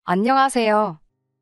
안녕하세요.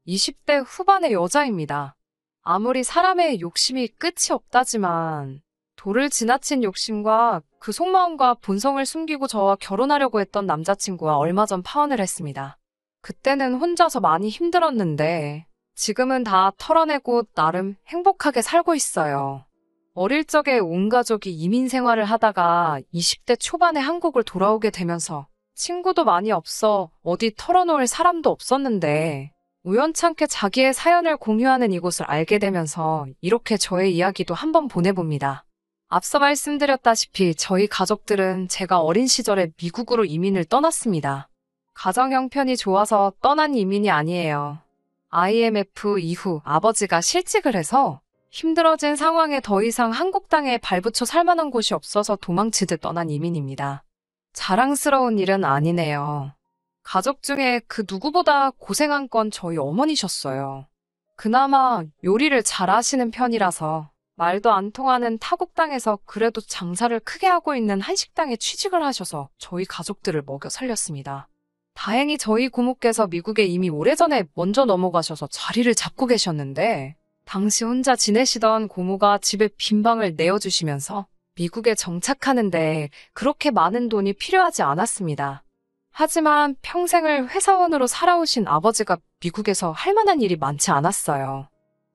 20대 후반의 여자입니다. 아무리 사람의 욕심이 끝이 없다지만 도를 지나친 욕심과 그 속마음과 본성을 숨기고 저와 결혼하려고 했던 남자친구와 얼마 전 파혼을 했습니다. 그때는 혼자서 많이 힘들었는데 지금은 다 털어내고 나름 행복하게 살고 있어요. 어릴 적에 온 가족이 이민 생활을 하다가 20대 초반에 한국을 돌아오게 되면서 친구도 많이 없어 어디 털어놓을 사람도 없었는데 우연찮게 자기의 사연을 공유하는 이곳을 알게 되면서 이렇게 저의 이야기도 한번 보내봅니다. 앞서 말씀드렸다시피 저희 가족들은 제가 어린 시절에 미국으로 이민을 떠났습니다. 가정 형편이 좋아서 떠난 이민이 아니에요. IMF 이후 아버지가 실직을 해서 힘들어진 상황에 더 이상 한국 땅에 발붙여 살 만한 곳이 없어서 도망치듯 떠난 이민입니다. 자랑스러운 일은 아니네요. 가족 중에 그 누구보다 고생한 건 저희 어머니셨어요. 그나마 요리를 잘 하시는 편이라서 말도 안 통하는 타국 땅에서 그래도 장사를 크게 하고 있는 한식당에 취직을 하셔서 저희 가족들을 먹여 살렸습니다. 다행히 저희 고모께서 미국에 이미 오래전에 먼저 넘어가셔서 자리를 잡고 계셨는데 당시 혼자 지내시던 고모가 집에 빈 방을 내어주시면서 미국에 정착하는데 그렇게 많은 돈이 필요하지 않았습니다. 하지만 평생을 회사원으로 살아오신 아버지가 미국에서 할 만한 일이 많지 않았어요.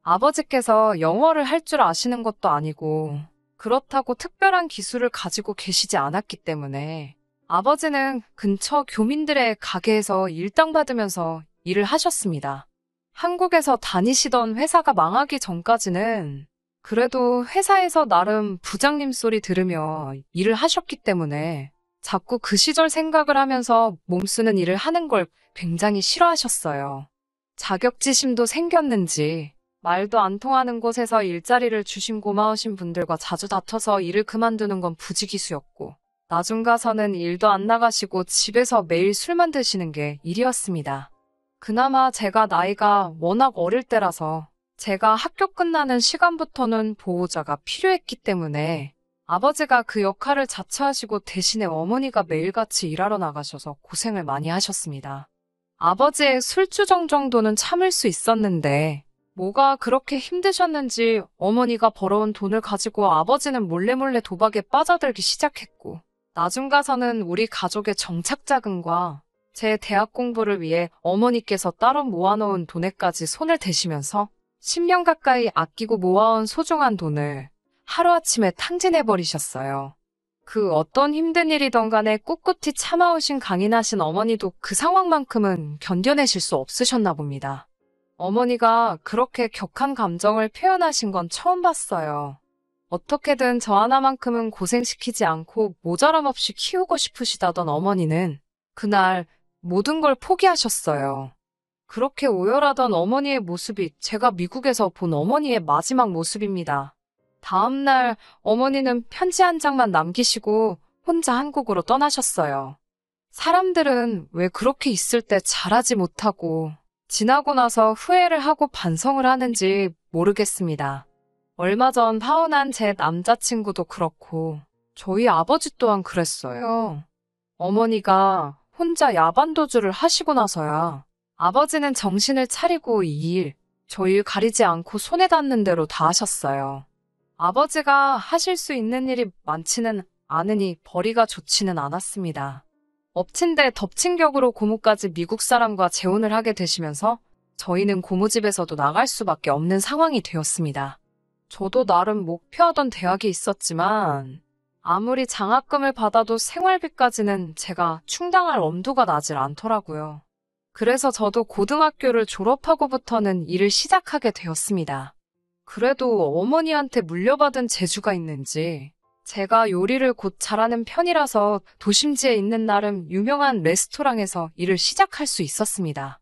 아버지께서 영어를 할 줄 아시는 것도 아니고 그렇다고 특별한 기술을 가지고 계시지 않았기 때문에 아버지는 근처 교민들의 가게에서 일당 받으면서 일을 하셨습니다. 한국에서 다니시던 회사가 망하기 전까지는 그래도 회사에서 나름 부장님 소리 들으며 일을 하셨기 때문에 자꾸 그 시절 생각을 하면서 몸쓰는 일을 하는 걸 굉장히 싫어하셨어요. 자격지심도 생겼는지 말도 안 통하는 곳에서 일자리를 주신 고마우신 분들과 자주 다퉈서 일을 그만두는 건 부지기수였고 나중 가서는 일도 안 나가시고 집에서 매일 술만 드시는 게 일이었습니다. 그나마 제가 나이가 워낙 어릴 때라서 제가 학교 끝나는 시간부터는 보호자가 필요했기 때문에 아버지가 그 역할을 자처하시고 대신에 어머니가 매일같이 일하러 나가셔서 고생을 많이 하셨습니다. 아버지의 술주정 정도는 참을 수 있었는데 뭐가 그렇게 힘드셨는지 어머니가 벌어온 돈을 가지고 아버지는 몰래몰래 도박에 빠져들기 시작했고 나중 가서는 우리 가족의 정착자금과 제 대학 공부를 위해 어머니께서 따로 모아놓은 돈에까지 손을 대시면서 10년 가까이 아끼고 모아온 소중한 돈을 하루아침에 탕진해버리셨어요. 그 어떤 힘든 일이던 간에 꿋꿋이 참아오신 강인하신 어머니도 그 상황만큼은 견뎌내실 수 없으셨나 봅니다. 어머니가 그렇게 격한 감정을 표현하신 건 처음 봤어요. 어떻게든 저 하나만큼은 고생시키지 않고 모자람 없이 키우고 싶으시다던 어머니는 그날 모든 걸 포기하셨어요. 그렇게 오열하던 어머니의 모습이 제가 미국에서 본 어머니의 마지막 모습입니다. 다음날 어머니는 편지 한 장만 남기시고 혼자 한국으로 떠나셨어요. 사람들은 왜 그렇게 있을 때 잘하지 못하고 지나고 나서 후회를 하고 반성을 하는지 모르겠습니다. 얼마 전 파혼한 제 남자친구도 그렇고 저희 아버지 또한 그랬어요. 어머니가 혼자 야반도주를 하시고 나서야 아버지는 정신을 차리고 이 일, 저 일 가리지 않고 손에 닿는 대로 다 하셨어요. 아버지가 하실 수 있는 일이 많지는 않으니 벌이가 좋지는 않았습니다. 엎친 데 덮친 격으로 고모까지 미국 사람과 재혼을 하게 되시면서 저희는 고모 집에서도 나갈 수밖에 없는 상황이 되었습니다. 저도 나름 목표하던 대학이 있었지만 아무리 장학금을 받아도 생활비까지는 제가 충당할 엄두가 나질 않더라고요. 그래서 저도 고등학교를 졸업하고부터는 일을 시작하게 되었습니다. 그래도 어머니한테 물려받은 재주가 있는지 제가 요리를 곧 잘하는 편이라서 도심지에 있는 나름 유명한 레스토랑에서 일을 시작할 수 있었습니다.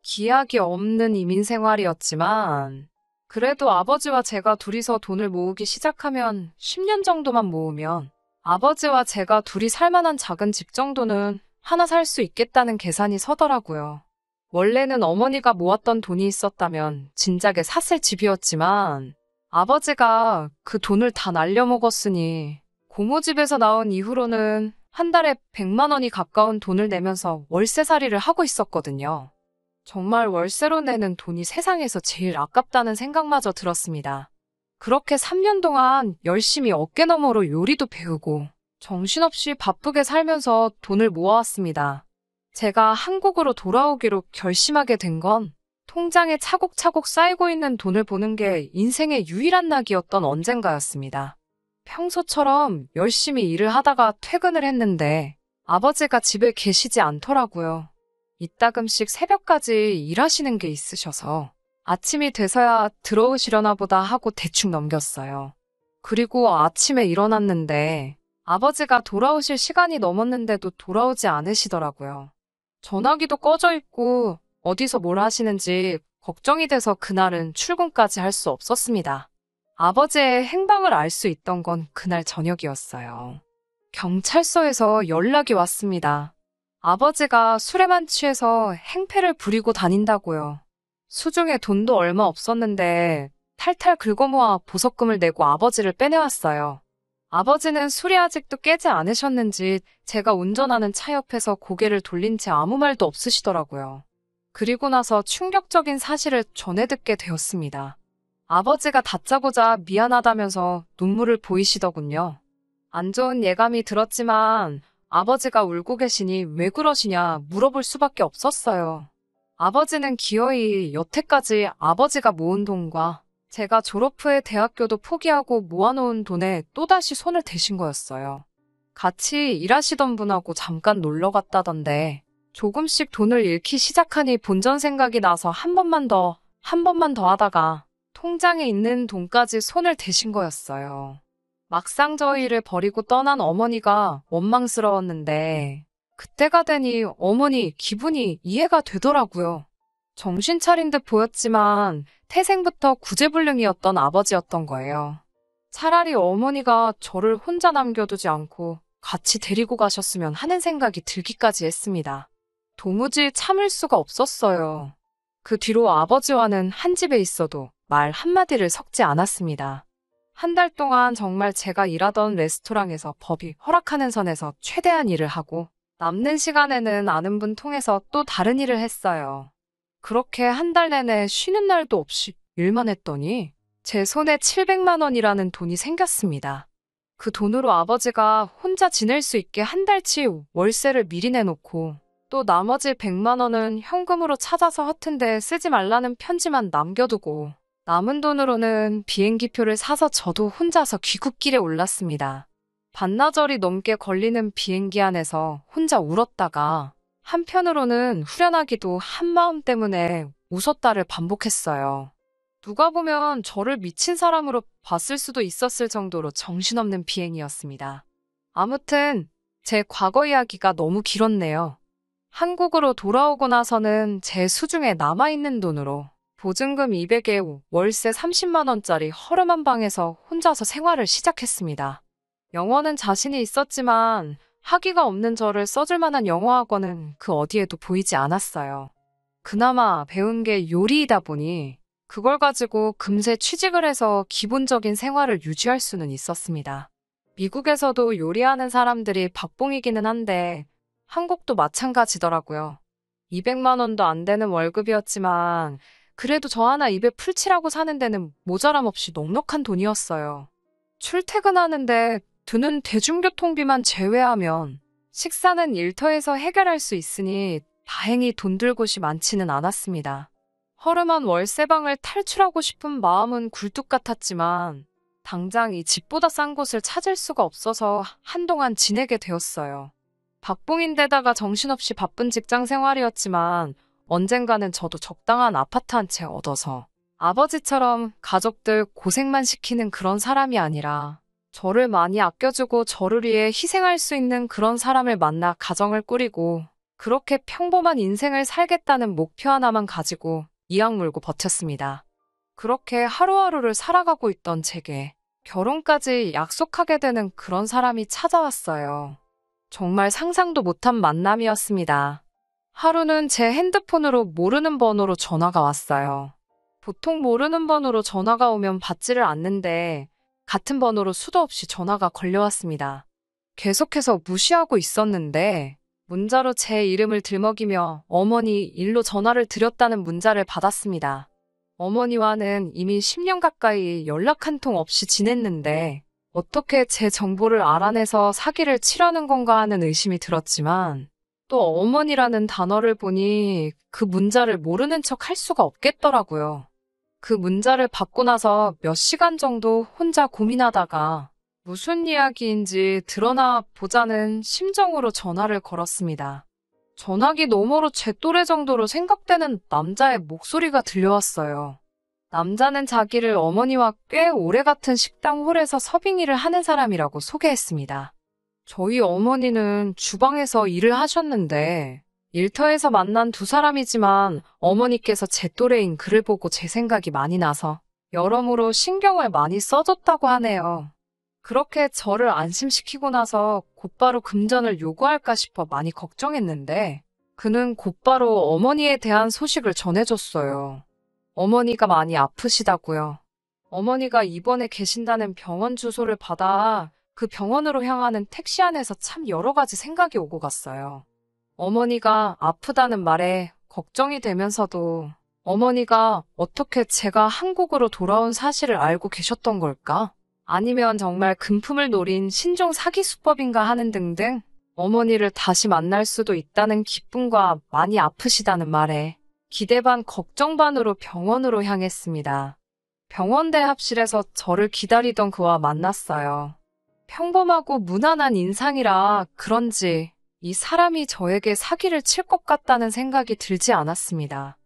기약이 없는 이민 생활이었지만 그래도 아버지와 제가 둘이서 돈을 모으기 시작하면 10년 정도만 모으면 아버지와 제가 둘이 살 만한 작은 집 정도는 하나 살 수 있겠다는 계산이 서더라고요. 원래는 어머니가 모았던 돈이 있었다면 진작에 샀을 집이었지만 아버지가 그 돈을 다 날려먹었으니 고모 집에서 나온 이후로는 한 달에 100만 원이 가까운 돈을 내면서 월세살이를 하고 있었거든요. 정말 월세로 내는 돈이 세상에서 제일 아깝다는 생각마저 들었습니다. 그렇게 3년 동안 열심히 어깨너머로 요리도 배우고 정신없이 바쁘게 살면서 돈을 모아왔습니다. 제가 한국으로 돌아오기로 결심하게 된 건 통장에 차곡차곡 쌓이고 있는 돈을 보는 게 인생의 유일한 낙이었던 언젠가였습니다. 평소처럼 열심히 일을 하다가 퇴근을 했는데 아버지가 집에 계시지 않더라고요. 이따금씩 새벽까지 일하시는 게 있으셔서 아침이 돼서야 들어오시려나 보다 하고 대충 넘겼어요. 그리고 아침에 일어났는데 아버지가 돌아오실 시간이 넘었는데도 돌아오지 않으시더라고요. 전화기도 꺼져 있고 어디서 뭘 하시는지 걱정이 돼서 그날은 출근까지 할 수 없었습니다. 아버지의 행방을 알 수 있던 건 그날 저녁이었어요. 경찰서에서 연락이 왔습니다. 아버지가 술에만 취해서 행패를 부리고 다닌다고요. 수중에 돈도 얼마 없었는데 탈탈 긁어모아 보석금을 내고 아버지를 빼내왔어요. 아버지는 술이 아직도 깨지 않으셨는지 제가 운전하는 차 옆에서 고개를 돌린 채 아무 말도 없으시더라고요. 그리고 나서 충격적인 사실을 전해 듣게 되었습니다. 아버지가 다짜고짜 미안하다면서 눈물을 보이시더군요. 안 좋은 예감이 들었지만 아버지가 울고 계시니 왜 그러시냐 물어볼 수밖에 없었어요. 아버지는 기어이 여태까지 아버지가 모은 돈과 제가 졸업 후에 대학교도 포기하고 모아놓은 돈에 또다시 손을 대신 거였어요. 같이 일하시던 분하고 잠깐 놀러 갔다던데 조금씩 돈을 잃기 시작하니 본전 생각이 나서 한 번만 더 하다가 통장에 있는 돈까지 손을 대신 거였어요. 막상 저희를 버리고 떠난 어머니가 원망스러웠는데 그때가 되니 어머니 기분이 이해가 되더라고요. 정신 차린 듯 보였지만 태생부터 구제불능이었던 아버지였던 거예요. 차라리 어머니가 저를 혼자 남겨두지 않고 같이 데리고 가셨으면 하는 생각이 들기까지 했습니다. 도무지 참을 수가 없었어요. 그 뒤로 아버지와는 한 집에 있어도 말 한마디를 섞지 않았습니다. 한 달 동안 정말 제가 일하던 레스토랑에서 법이 허락하는 선에서 최대한 일을 하고 남는 시간에는 아는 분 통해서 또 다른 일을 했어요. 그렇게 한 달 내내 쉬는 날도 없이 일만 했더니 제 손에 700만 원이라는 돈이 생겼습니다. 그 돈으로 아버지가 혼자 지낼 수 있게 한 달치 월세를 미리 내놓고 또 나머지 100만 원은 현금으로 찾아서 허튼 데 쓰지 말라는 편지만 남겨두고 남은 돈으로는 비행기표를 사서 저도 혼자서 귀국길에 올랐습니다. 반나절이 넘게 걸리는 비행기 안에서 혼자 울었다가 한편으로는 후련하기도 한 마음 때문에 웃었다를 반복했어요. 누가 보면 저를 미친 사람으로 봤을 수도 있었을 정도로 정신없는 비행이었습니다. 아무튼 제 과거 이야기가 너무 길었네요. 한국으로 돌아오고 나서는 제 수중에 남아있는 돈으로 보증금 200에 월세 30만 원짜리 허름한 방에서 혼자서 생활을 시작했습니다. 영어는 자신이 있었지만 학위가 없는 저를 써줄 만한 영어 학원은 그 어디에도 보이지 않았어요. 그나마 배운 게 요리이다 보니 그걸 가지고 금세 취직을 해서 기본적인 생활을 유지할 수는 있었습니다. 미국에서도 요리하는 사람들이 박봉이기는 한데 한국도 마찬가지더라고요. 200만 원도 안 되는 월급이었지만 그래도 저 하나 입에 풀칠하고 사는 데는 모자람 없이 넉넉한 돈이었어요. 출퇴근하는데 드는 대중교통비만 제외하면 식사는 일터에서 해결할 수 있으니 다행히 돈 들 곳이 많지는 않았습니다. 허름한 월세방을 탈출하고 싶은 마음은 굴뚝 같았지만 당장 이 집보다 싼 곳을 찾을 수가 없어서 한동안 지내게 되었어요. 박봉인데다가 정신없이 바쁜 직장 생활이었지만 언젠가는 저도 적당한 아파트 한 채 얻어서 아버지처럼 가족들 고생만 시키는 그런 사람이 아니라 저를 많이 아껴주고 저를 위해 희생할 수 있는 그런 사람을 만나 가정을 꾸리고 그렇게 평범한 인생을 살겠다는 목표 하나만 가지고 이악 물고 버텼습니다. 그렇게 하루하루를 살아가고 있던 제게 결혼까지 약속하게 되는 그런 사람이 찾아왔어요. 정말 상상도 못한 만남이었습니다. 하루는 제 핸드폰으로 모르는 번호로 전화가 왔어요. 보통 모르는 번호로 전화가 오면 받지를 않는데 같은 번호로 수도 없이 전화가 걸려왔습니다. 계속해서 무시하고 있었는데 문자로 제 이름을 들먹이며 어머니 일로 전화를 드렸다는 문자를 받았습니다. 어머니와는 이미 10년 가까이 연락 한 통 없이 지냈는데 어떻게 제 정보를 알아내서 사기를 치려는 건가 하는 의심이 들었지만 또 어머니라는 단어를 보니 그 문자를 모르는 척 할 수가 없겠더라고요. 그 문자를 받고 나서 몇 시간 정도 혼자 고민하다가 무슨 이야기인지 드러나 보자는 심정으로 전화를 걸었습니다. 전화기 너머로 제 또래 정도로 생각되는 남자의 목소리가 들려왔어요. 남자는 자기를 어머니와 꽤 오래 같은 식당 홀에서 서빙일을 하는 사람이라고 소개했습니다. 저희 어머니는 주방에서 일을 하셨는데 일터에서 만난 두 사람이지만 어머니께서 제 또래인 그를 보고 제 생각이 많이 나서 여러모로 신경을 많이 써줬다고 하네요. 그렇게 저를 안심시키고 나서 곧바로 금전을 요구할까 싶어 많이 걱정했는데 그는 곧바로 어머니에 대한 소식을 전해줬어요. 어머니가 많이 아프시다고요. 어머니가 입원해 계신다는 병원 주소를 받아 그 병원으로 향하는 택시 안에서 참 여러 가지 생각이 오고 갔어요. 어머니가 아프다는 말에 걱정이 되면서도 어머니가 어떻게 제가 한국으로 돌아온 사실을 알고 계셨던 걸까? 아니면 정말 금품을 노린 신종 사기 수법인가 하는 등등 어머니를 다시 만날 수도 있다는 기쁨과 많이 아프시다는 말에 기대 반 걱정 반으로 병원으로 향했습니다. 병원 대합실에서 저를 기다리던 그와 만났어요. 평범하고 무난한 인상이라 그런지 이 사람이 저에게 사기를 칠 것 같다는 생각이 들지 않았습니다.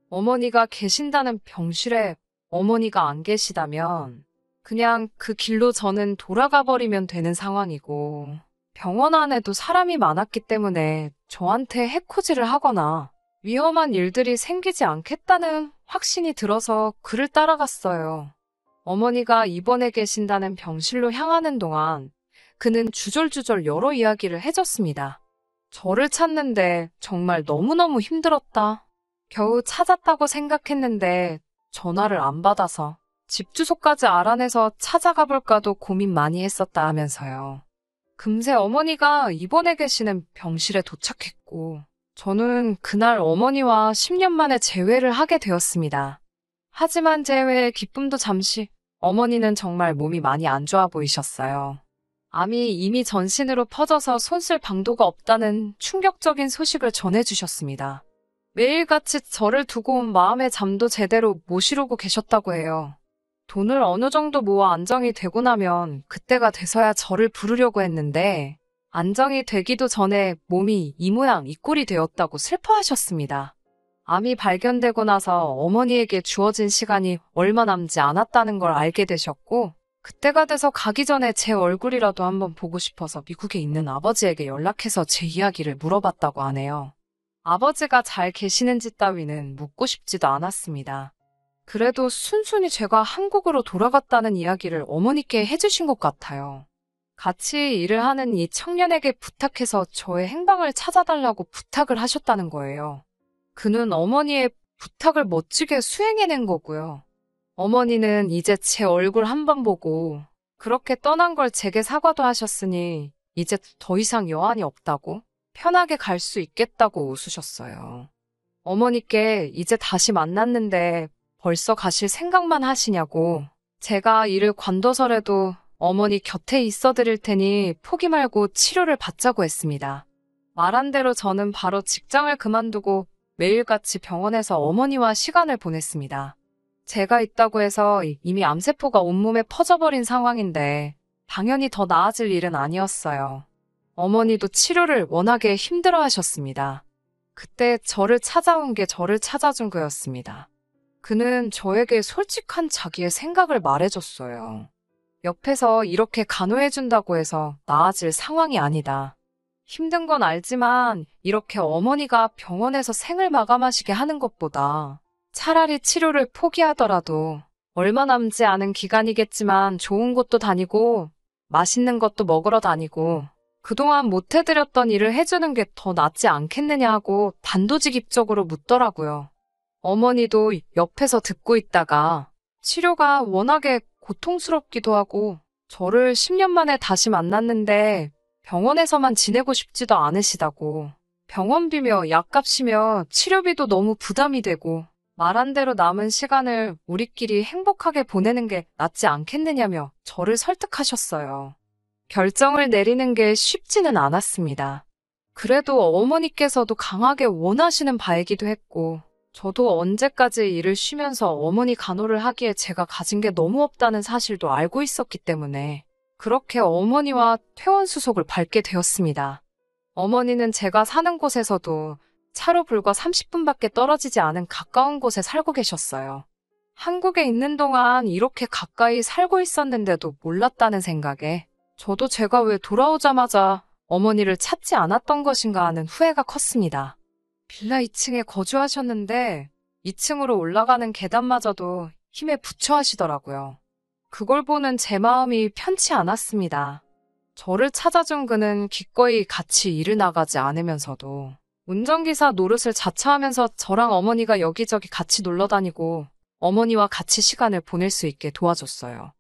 어머니가 계신다는 병실에 어머니가 안 계시다면 그냥 그 길로 저는 돌아가 버리면 되는 상황이고 병원 안에도 사람이 많았기 때문에 저한테 해코지를 하거나 위험한 일들이 생기지 않겠다는 확신이 들어서 그를 따라갔어요. 어머니가 입원해 계신다는 병실로 향하는 동안 그는 주절주절 여러 이야기를 해줬습니다. 저를 찾는데 정말 너무너무 힘들었다. 겨우 찾았다고 생각했는데 전화를 안 받아서 집 주소까지 알아내서 찾아가 볼까도 고민 많이 했었다 하면서요. 금세 어머니가 입원해 계시는 병실에 도착했고 저는 그날 어머니와 10년 만에 재회를 하게 되었습니다. 하지만 재회의 기쁨도 잠시 어머니는 정말 몸이 많이 안 좋아 보이셨어요. 암이 이미 전신으로 퍼져서 손쓸 방도가 없다는 충격적인 소식을 전해주셨습니다. 매일같이 저를 두고 온 마음의 잠도 제대로 못 이루고 계셨다고 해요. 돈을 어느 정도 모아 안정이 되고 나면 그때가 돼서야 저를 부르려고 했는데 안정이 되기도 전에 몸이 이 모양 이 꼴이 되었다고 슬퍼하셨습니다. 암이 발견되고 나서 어머니에게 주어진 시간이 얼마 남지 않았다는 걸 알게 되셨고 그때가 돼서 가기 전에 제 얼굴이라도 한번 보고 싶어서 미국에 있는 아버지에게 연락해서 제 이야기를 물어봤다고 하네요. 아버지가 잘 계시는지 따위는 묻고 싶지도 않았습니다. 그래도 순순히 제가 한국으로 돌아갔다는 이야기를 어머니께 해주신 것 같아요. 같이 일을 하는 이 청년에게 부탁해서 저의 행방을 찾아달라고 부탁을 하셨다는 거예요. 그는 어머니의 부탁을 멋지게 수행해낸 거고요. 어머니는 이제 제 얼굴 한번 보고 그렇게 떠난 걸 제게 사과도 하셨으니 이제 더 이상 여한이 없다고 편하게 갈 수 있겠다고 웃으셨어요. 어머니께 이제 다시 만났는데 벌써 가실 생각만 하시냐고 제가 일을 관둬서라도 어머니 곁에 있어 드릴 테니 포기 말고 치료를 받자고 했습니다. 말한 대로 저는 바로 직장을 그만두고 매일같이 병원에서 어머니와 시간을 보냈습니다. 제가 있다고 해서 이미 암세포가 온몸에 퍼져버린 상황인데 당연히 더 나아질 일은 아니었어요. 어머니도 치료를 워낙에 힘들어하셨습니다. 그때 저를 찾아온 게 저를 찾아준 거였습니다. 그는 저에게 솔직한 자기의 생각을 말해줬어요. 옆에서 이렇게 간호해준다고 해서 나아질 상황이 아니다. 힘든 건 알지만 이렇게 어머니가 병원에서 생을 마감하시게 하는 것보다 차라리 치료를 포기하더라도 얼마 남지 않은 기간이겠지만 좋은 곳도 다니고 맛있는 것도 먹으러 다니고 그동안 못 해드렸던 일을 해주는 게 더 낫지 않겠느냐 하고 단도직입적으로 묻더라고요. 어머니도 옆에서 듣고 있다가 치료가 워낙에 고통스럽기도 하고 저를 10년 만에 다시 만났는데 병원에서만 지내고 싶지도 않으시다고. 병원비며 약값이며 치료비도 너무 부담이 되고 말한 대로 남은 시간을 우리끼리 행복하게 보내는 게 낫지 않겠느냐며 저를 설득하셨어요. 결정을 내리는 게 쉽지는 않았습니다. 그래도 어머니께서도 강하게 원하시는 바이기도 했고 저도 언제까지 일을 쉬면서 어머니 간호를 하기에 제가 가진 게 너무 없다는 사실도 알고 있었기 때문에 그렇게 어머니와 퇴원수속을 밟게 되었습니다. 어머니는 제가 사는 곳에서도 차로 불과 30분밖에 떨어지지 않은 가까운 곳에 살고 계셨어요. 한국에 있는 동안 이렇게 가까이 살고 있었는데도 몰랐다는 생각에 저도 제가 왜 돌아오자마자 어머니를 찾지 않았던 것인가 하는 후회가 컸습니다. 빌라 2층에 거주하셨는데 2층으로 올라가는 계단마저도 힘에 부처 하시더라고요. 그걸 보는 제 마음이 편치 않았습니다. 저를 찾아준 그는 기꺼이 같이 일을 나가지 않으면서도 운전기사 노릇을 자처하면서 저랑 어머니가 여기저기 같이 놀러 다니고 어머니와 같이 시간을 보낼 수 있게 도와줬어요.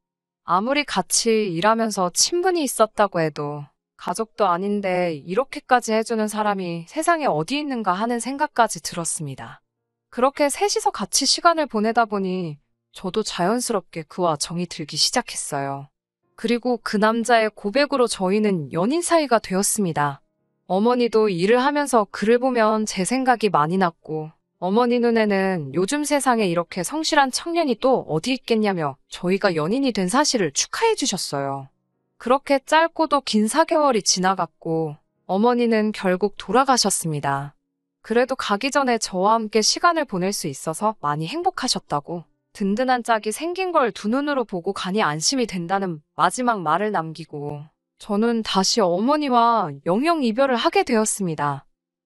아무리 같이 일하면서 친분이 있었다고 해도 가족도 아닌데 이렇게까지 해주는 사람이 세상에 어디 있는가 하는 생각까지 들었습니다. 그렇게 셋이서 같이 시간을 보내다 보니 저도 자연스럽게 그와 정이 들기 시작했어요. 그리고 그 남자의 고백으로 저희는 연인 사이가 되었습니다. 어머니도 일을 하면서 그를 보면 제 생각이 많이 났고 어머니 눈에는 요즘 세상에 이렇게 성실한 청년이 또 어디 있겠냐며 저희가 연인이 된 사실을 축하해 주셨어요. 그렇게 짧고도 긴 4개월이 지나갔고 어머니는 결국 돌아가셨습니다. 그래도 가기 전에 저와 함께 시간을 보낼 수 있어서 많이 행복하셨다고 든든한 짝이 생긴 걸 두 눈으로 보고 가니 안심이 된다는 마지막 말을 남기고 저는 다시 어머니와 영영 이별을 하게 되었습니다.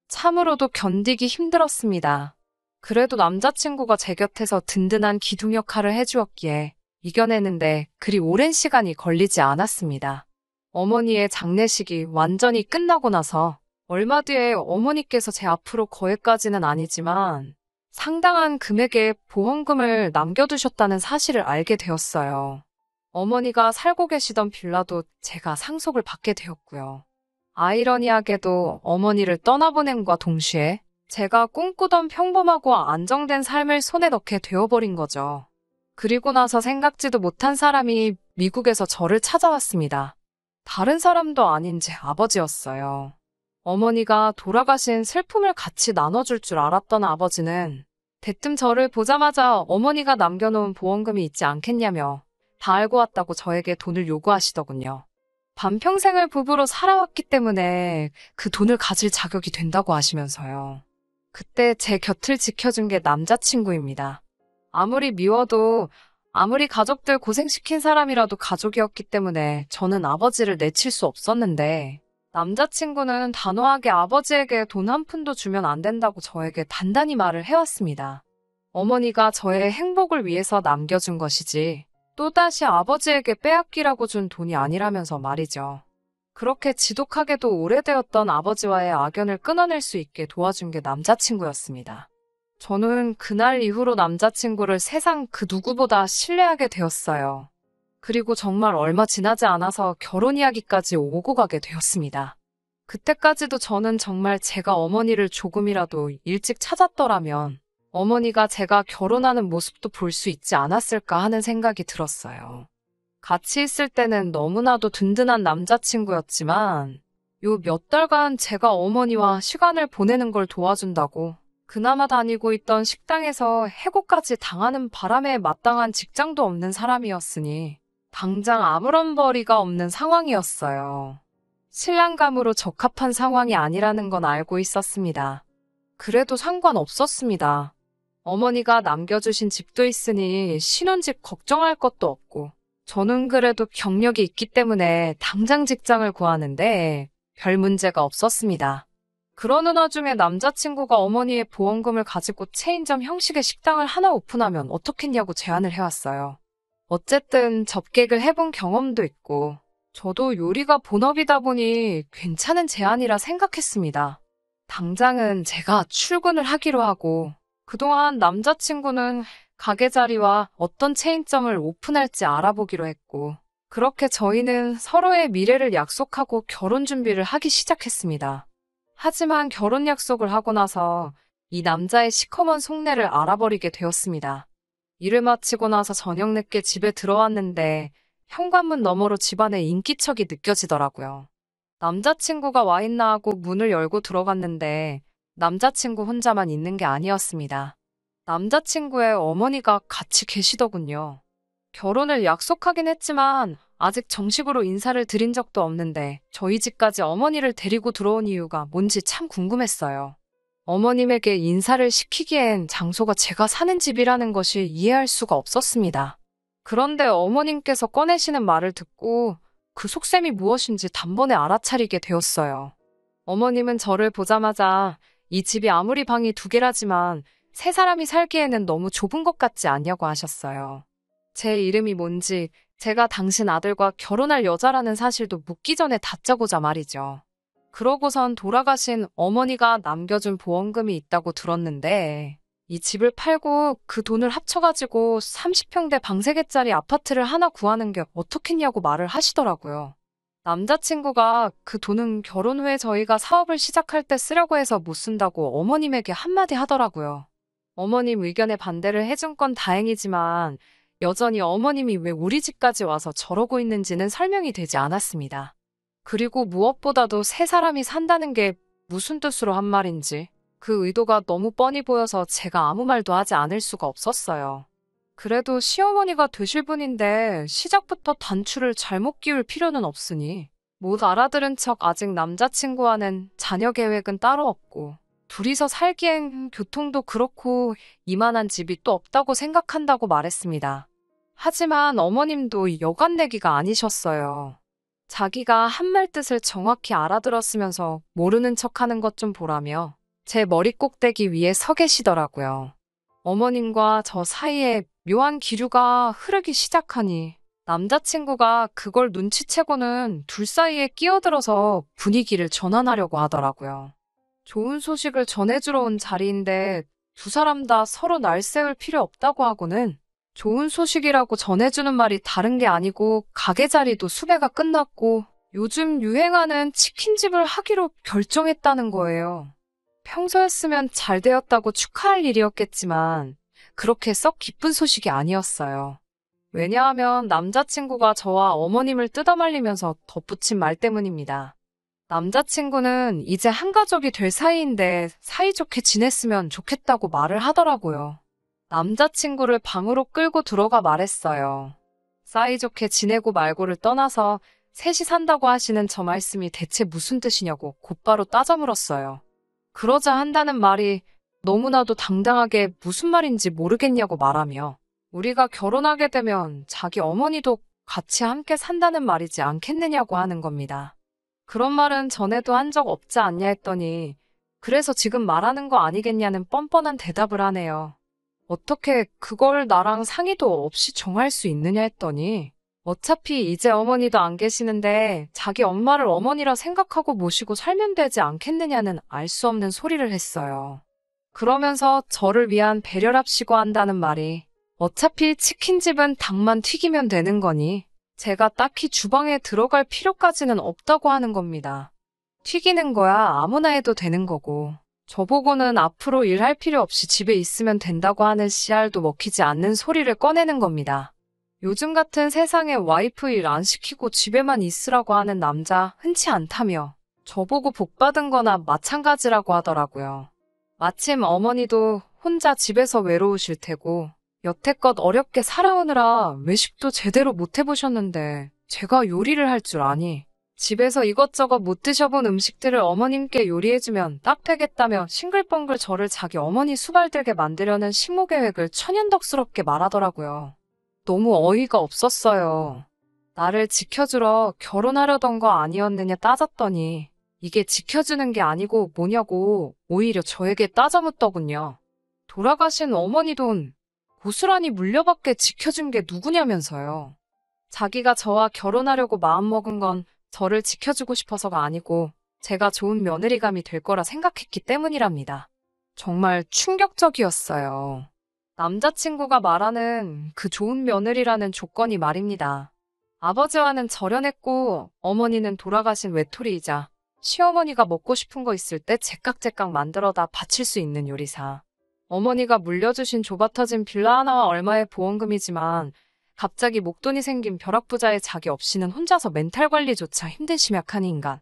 참으로도 견디기 힘들었습니다. 그래도 남자친구가 제 곁에서 든든한 기둥 역할을 해주었기에 이겨내는데 그리 오랜 시간이 걸리지 않았습니다. 어머니의 장례식이 완전히 끝나고 나서 얼마 뒤에 어머니께서 제 앞으로 거액까지는 아니지만 상당한 금액의 보험금을 남겨두셨다는 사실을 알게 되었어요. 어머니가 살고 계시던 빌라도 제가 상속을 받게 되었고요. 아이러니하게도 어머니를 떠나보냄과 동시에 제가 꿈꾸던 평범하고 안정된 삶을 손에 넣게 되어버린 거죠. 그리고 나서 생각지도 못한 사람이 미국에서 저를 찾아왔습니다. 다른 사람도 아닌 제 아버지였어요. 어머니가 돌아가신 슬픔을 같이 나눠줄 줄 알았던 아버지는 대뜸 저를 보자마자 어머니가 남겨놓은 보험금이 있지 않겠냐며 다 알고 왔다고 저에게 돈을 요구하시더군요. 반평생을 부부로 살아왔기 때문에 그 돈을 가질 자격이 된다고 하시면서요. 그때 제 곁을 지켜준 게 남자친구입니다. 아무리 미워도 아무리 가족들 고생시킨 사람이라도 가족이었기 때문에 저는 아버지를 내칠 수 없었는데 남자친구는 단호하게 아버지에게 돈 한 푼도 주면 안 된다고 저에게 단단히 말을 해왔습니다. 어머니가 저의 행복을 위해서 남겨준 것이지 또다시 아버지에게 빼앗기라고 준 돈이 아니라면서 말이죠. 그렇게 지독하게도 오래되었던 아버지와의 악연을 끊어낼 수 있게 도와준 게 남자친구였습니다. 저는 그날 이후로 남자친구를 세상 그 누구보다 신뢰하게 되었어요. 그리고 정말 얼마 지나지 않아서 결혼 이야기까지 오고 가게 되었습니다. 그때까지도 저는 정말 제가 어머니를 조금이라도 일찍 찾았더라면 어머니가 제가 결혼하는 모습도 볼 수 있지 않았을까 하는 생각이 들었어요. 같이 있을 때는 너무나도 든든한 남자친구였지만 요 몇 달간 제가 어머니와 시간을 보내는 걸 도와준다고 그나마 다니고 있던 식당에서 해고까지 당하는 바람에 마땅한 직장도 없는 사람이었으니 당장 아무런 벌이가 없는 상황이었어요. 신랑감으로 적합한 상황이 아니라는 건 알고 있었습니다. 그래도 상관없었습니다. 어머니가 남겨주신 집도 있으니 신혼집 걱정할 것도 없고 저는 그래도 경력이 있기 때문에 당장 직장을 구하는데 별 문제가 없었습니다. 그러는 와중에 남자친구가 어머니의 보험금을 가지고 체인점 형식의 식당을 하나 오픈하면 어떻겠냐고 제안을 해왔어요. 어쨌든 접객을 해본 경험도 있고 저도 요리가 본업이다 보니 괜찮은 제안이라 생각했습니다. 당장은 제가 출근을 하기로 하고 그동안 남자친구는 가게 자리와 어떤 체인점을 오픈할지 알아보기로 했고 그렇게 저희는 서로의 미래를 약속하고 결혼 준비를 하기 시작했습니다. 하지만 결혼 약속을 하고 나서 이 남자의 시커먼 속내를 알아버리게 되었습니다. 일을 마치고 나서 저녁 늦게 집에 들어왔는데 현관문 너머로 집안의 인기척이 느껴지더라고요. 남자친구가 와 있나 하고 문을 열고 들어갔는데 남자친구 혼자만 있는 게 아니었습니다. 남자친구의 어머니가 같이 계시더군요. 결혼을 약속하긴 했지만 아직 정식으로 인사를 드린 적도 없는데 저희 집까지 어머니를 데리고 들어온 이유가 뭔지 참 궁금했어요. 어머님에게 인사를 시키기엔 장소가 제가 사는 집이라는 것이 이해할 수가 없었습니다. 그런데 어머님께서 꺼내시는 말을 듣고 그 속셈이 무엇인지 단번에 알아차리게 되었어요. 어머님은 저를 보자마자 이 집이 아무리 방이 2개라지만 3사람이 살기에는 너무 좁은 것 같지 않냐고 하셨어요. 제 이름이 뭔지, 제가 당신 아들과 결혼할 여자라는 사실도 묻기 전에 다짜고자 말이죠. 그러고선 돌아가신 어머니가 남겨준 보험금이 있다고 들었는데 이 집을 팔고 그 돈을 합쳐가지고 30평대 방 3개짜리 아파트를 하나 구하는 게 어떻겠냐고 말을 하시더라고요. 남자친구가 그 돈은 결혼 후에 저희가 사업을 시작할 때 쓰려고 해서 못 쓴다고 어머님에게 한마디 하더라고요. 어머님 의견에 반대를 해준 건 다행이지만 여전히 어머님이 왜 우리 집까지 와서 저러고 있는지는 설명이 되지 않았습니다. 그리고 무엇보다도 3사람이 산다는 게 무슨 뜻으로 한 말인지 그 의도가 너무 뻔히 보여서 제가 아무 말도 하지 않을 수가 없었어요. 그래도 시어머니가 되실 분인데 시작부터 단추를 잘못 끼울 필요는 없으니 못 알아들은 척 아직 남자친구와는 자녀 계획은 따로 없고 둘이서 살기엔 교통도 그렇고 이만한 집이 또 없다고 생각한다고 말했습니다. 하지만 어머님도 여간 내기가 아니셨어요. 자기가 한 말 뜻을 정확히 알아들었으면서 모르는 척하는 것 좀 보라며 제 머리 꼭대기 위에 서 계시더라고요. 어머님과 저 사이에 묘한 기류가 흐르기 시작하니 남자친구가 그걸 눈치채고는 둘 사이에 끼어들어서 분위기를 전환하려고 하더라고요. 좋은 소식을 전해주러 온 자리인데 2사람 다 서로 날 세울 필요 없다고 하고는 좋은 소식이라고 전해주는 말이 다른 게 아니고 가게 자리도 수배가 끝났고 요즘 유행하는 치킨집을 하기로 결정했다는 거예요. 평소였으면 잘 되었다고 축하할 일이었겠지만 그렇게 썩 기쁜 소식이 아니었어요. 왜냐하면 남자친구가 저와 어머님을 뜯어말리면서 덧붙인 말 때문입니다. 남자친구는 이제 한 가족이 될 사이인데 사이좋게 지냈으면 좋겠다고 말을 하더라고요. 남자친구를 방으로 끌고 들어가 말했어요. 사이좋게 지내고 말고를 떠나서 셋이 산다고 하시는 저 말씀이 대체 무슨 뜻이냐고 곧바로 따져 물었어요. 그러자 한다는 말이 너무나도 당당하게 무슨 말인지 모르겠냐고 말하며 우리가 결혼하게 되면 자기 어머니도 같이 함께 산다는 말이지 않겠느냐고 하는 겁니다. 그런 말은 전에도 한 적 없지 않냐 했더니 그래서 지금 말하는 거 아니겠냐는 뻔뻔한 대답을 하네요. 어떻게 그걸 나랑 상의도 없이 정할 수 있느냐 했더니 어차피 이제 어머니도 안 계시는데 자기 엄마를 어머니라 생각하고 모시고 살면 되지 않겠느냐는 알 수 없는 소리를 했어요. 그러면서 저를 위한 배려랍시고 한다는 말이 어차피 치킨집은 닭만 튀기면 되는 거니 제가 딱히 주방에 들어갈 필요까지는 없다고 하는 겁니다. 튀기는 거야 아무나 해도 되는 거고 저보고는 앞으로 일할 필요 없이 집에 있으면 된다고 하는 씨알도 먹히지 않는 소리를 꺼내는 겁니다. 요즘 같은 세상에 와이프 일 안 시키고 집에만 있으라고 하는 남자 흔치 않다며 저보고 복 받은 거나 마찬가지라고 하더라고요. 마침 어머니도 혼자 집에서 외로우실 테고 여태껏 어렵게 살아오느라 외식도 제대로 못 해보셨는데 제가 요리를 할 줄 아니 집에서 이것저것 못 드셔본 음식들을 어머님께 요리해주면 딱 되겠다며 싱글벙글 저를 자기 어머니 수발들게 만들려는 식모 계획을 천연덕스럽게 말하더라고요. 너무 어이가 없었어요. 나를 지켜주러 결혼하려던 거 아니었느냐 따졌더니 이게 지켜주는 게 아니고 뭐냐고 오히려 저에게 따져묻더군요. 돌아가신 어머니 돈 고스란히 물려받게 지켜준 게 누구냐면서요. 자기가 저와 결혼하려고 마음먹은 건 저를 지켜주고 싶어서가 아니고 제가 좋은 며느리감이 될 거라 생각했기 때문이랍니다. 정말 충격적이었어요. 남자친구가 말하는 그 좋은 며느리라는 조건이 말입니다. 아버지와는 절연했고 어머니는 돌아가신 외톨이이자 시어머니가 먹고 싶은 거 있을 때 제깍제깍 만들어다 바칠 수 있는 요리사. 어머니가 물려주신 좁아터진 빌라 하나와 얼마의 보험금이지만 갑자기 목돈이 생긴 벼락부자의 자기 없이는 혼자서 멘탈 관리조차 힘든 심약한 인간.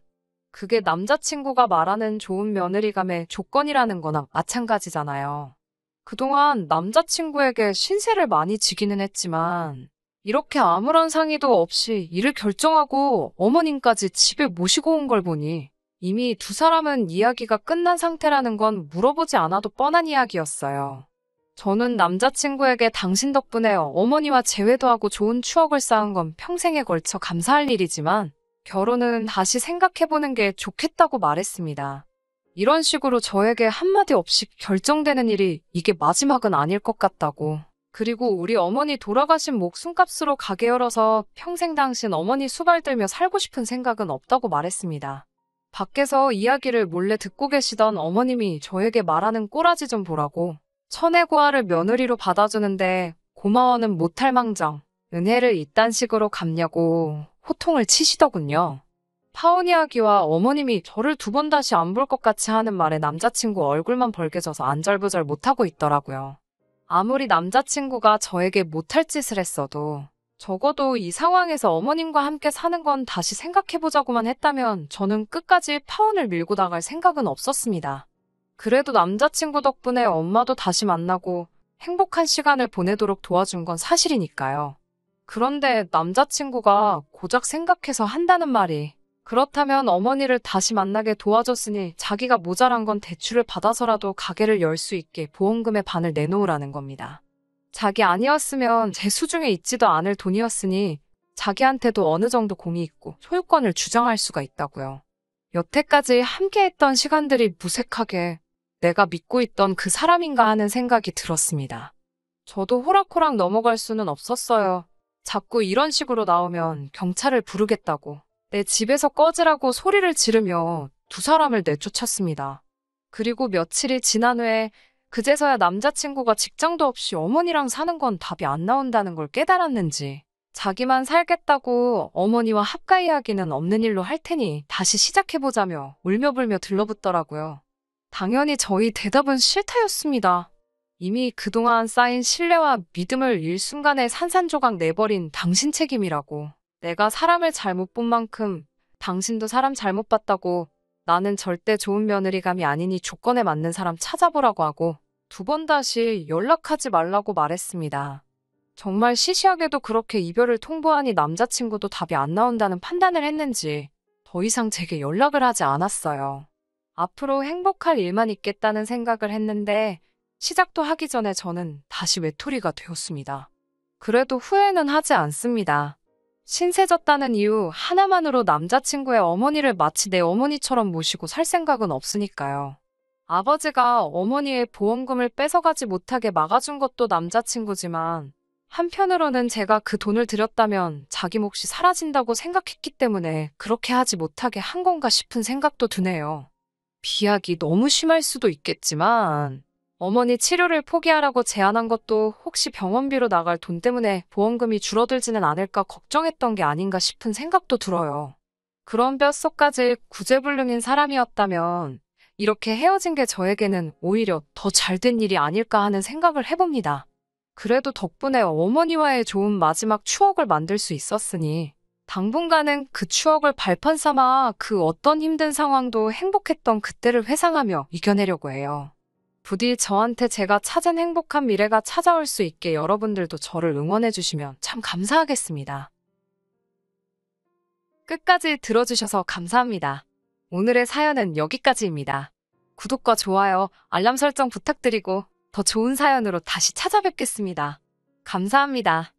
그게 남자친구가 말하는 좋은 며느리감의 조건이라는 거나 마찬가지잖아요. 그동안 남자친구에게 신세를 많이 지기는 했지만 이렇게 아무런 상의도 없이 일을 결정하고 어머님까지 집에 모시고 온 걸 보니 이미 두 사람은 이야기가 끝난 상태라는 건 물어보지 않아도 뻔한 이야기였어요. 저는 남자친구에게 당신 덕분에 어머니와 재회도 하고 좋은 추억을 쌓은 건 평생에 걸쳐 감사할 일이지만 결혼은 다시 생각해보는 게 좋겠다고 말했습니다. 이런 식으로 저에게 한마디 없이 결정되는 일이 이게 마지막은 아닐 것 같다고. 그리고 우리 어머니 돌아가신 목숨값으로 가게 열어서 평생 당신 어머니 수발 들며 살고 싶은 생각은 없다고 말했습니다. 밖에서 이야기를 몰래 듣고 계시던 어머님이 저에게 말하는 꼬라지 좀 보라고. 천혜고아를 며느리로 받아주는데 고마워는 못할 망정 은혜를 이딴 식으로 갚냐고 호통을 치시더군요. 파혼 이야기와 어머님이 저를 두 번 다시 안 볼 것 같이 하는 말에 남자친구 얼굴만 벌개져서 안절부절 못하고 있더라고요. 아무리 남자친구가 저에게 못할 짓을 했어도 적어도 이 상황에서 어머님과 함께 사는 건 다시 생각해보자고만 했다면 저는 끝까지 파혼을 밀고 나갈 생각은 없었습니다. 그래도 남자친구 덕분에 엄마도 다시 만나고 행복한 시간을 보내도록 도와준 건 사실이니까요. 그런데 남자친구가 고작 생각해서 한다는 말이 그렇다면 어머니를 다시 만나게 도와줬으니 자기가 모자란 건 대출을 받아서라도 가게를 열 수 있게 보험금의 반을 내놓으라는 겁니다. 자기 아니었으면 제 수중에 있지도 않을 돈이었으니 자기한테도 어느 정도 공이 있고 소유권을 주장할 수가 있다고요. 여태까지 함께했던 시간들이 무색하게 내가 믿고 있던 그 사람인가 하는 생각이 들었습니다. 저도 호락호락 넘어갈 수는 없었어요. 자꾸 이런 식으로 나오면 경찰을 부르겠다고. 내 집에서 꺼지라고 소리를 지르며 두 사람을 내쫓았습니다. 그리고 며칠이 지난 후에 그제서야 남자친구가 직장도 없이 어머니랑 사는 건 답이 안 나온다는 걸 깨달았는지 자기만 살겠다고 어머니와 합가 이야기는 없는 일로 할 테니 다시 시작해보자며 울며불며 들러붙더라고요. 당연히 저희 대답은 싫다였습니다. 이미 그동안 쌓인 신뢰와 믿음을 일순간에 산산조각 내버린 당신 책임이라고. 내가 사람을 잘못 본 만큼 당신도 사람 잘못 봤다고. 나는 절대 좋은 며느리감이 아니니 조건에 맞는 사람 찾아보라고 하고 두 번 다시 연락하지 말라고 말했습니다. 정말 시시하게도 그렇게 이별을 통보하니 남자친구도 답이 안 나온다는 판단을 했는지 더 이상 제게 연락을 하지 않았어요. 앞으로 행복할 일만 있겠다는 생각을 했는데 시작도 하기 전에 저는 다시 외톨이가 되었습니다. 그래도 후회는 하지 않습니다. 신세졌다는 이유 하나만으로 남자친구의 어머니를 마치 내 어머니처럼 모시고 살 생각은 없으니까요. 아버지가 어머니의 보험금을 뺏어가지 못하게 막아준 것도 남자친구지만 한편으로는 제가 그 돈을 들였다면 자기 몫이 사라진다고 생각했기 때문에 그렇게 하지 못하게 한 건가 싶은 생각도 드네요. 비약이 너무 심할 수도 있겠지만 어머니 치료를 포기하라고 제안한 것도 혹시 병원비로 나갈 돈 때문에 보험금이 줄어들지는 않을까 걱정했던 게 아닌가 싶은 생각도 들어요. 그런 뼛속까지 구제불능인 사람이었다면 이렇게 헤어진 게 저에게는 오히려 더 잘된 일이 아닐까 하는 생각을 해봅니다. 그래도 덕분에 어머니와의 좋은 마지막 추억을 만들 수 있었으니 당분간은 그 추억을 발판 삼아 그 어떤 힘든 상황도 행복했던 그때를 회상하며 이겨내려고 해요. 부디 저한테 제가 찾은 행복한 미래가 찾아올 수 있게 여러분들도 저를 응원해주시면 참 감사하겠습니다. 끝까지 들어주셔서 감사합니다. 오늘의 사연은 여기까지입니다. 구독과 좋아요, 알람 설정 부탁드리고 더 좋은 사연으로 다시 찾아뵙겠습니다. 감사합니다.